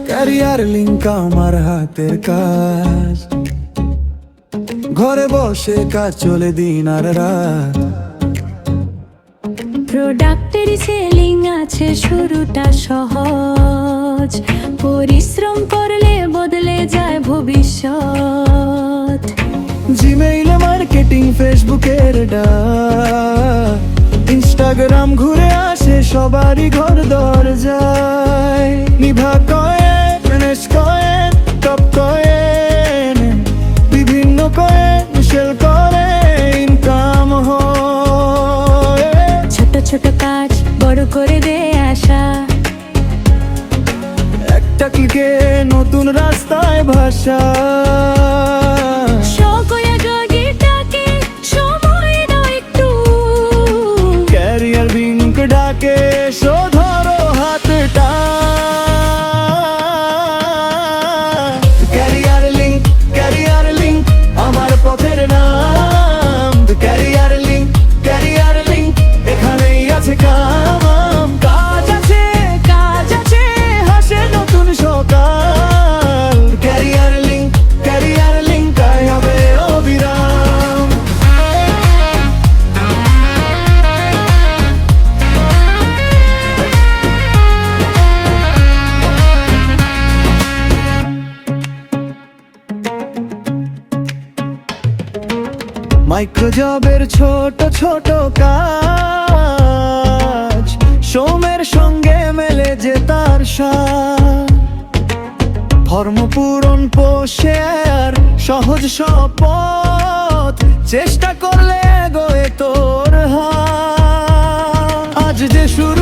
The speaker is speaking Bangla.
ক্যারিয়ার লিঙ্ক আমার হাতের কাজ, ঘরে বসে কাজ চলে দিন আর রাত। প্রোডাক্টের সেলিং আছে শুরুটা সহজ, পরিশ্রম করলে বদলে যায় ভবিষ্যৎ। জিমেইলে মার্কেটিং, ফেসবুকের ডাক, ইনস্টাগ্রাম ঘুরে আসে সবারই ঘর দরজায়। নিভা coin, finish coin, top coin, বিভিন্ন কয়েন সেল করে ইনকাম হয়। ছোট ছোট কাজ বড় করে দে আশা, একটা ক্লিকে নতুন রাস্তায় ভাষা। ক্যারিয়ার লিঙ্ক ডাকে, এসো ধরো হাতটা। ক্যারিয়ার লিঙ্ক, ক্যারিয়ার লিঙ্ক আমার পথের নাম। ক্যারিয়ার লিঙ্ক, ক্যারিয়ার লিঙ্ক এখানেই আছে কাম। কাজ আছে, কাজ আছে, হাসে নতুন সকাল। ক্যারিয়ার লিঙ্ক, ক্যারিয়ার লিঙ্ক তাই হবে অবিরাম। মাইক্রো জবের ছোট ছোট কাজ, শ্রমের সঙ্গে মেলে যে তার সাথ। ধর্ম পূরণ, পোষে আর সহজ শপথ, চেষ্টা করলে এগোয় তোর হাত। আজ যে শুরু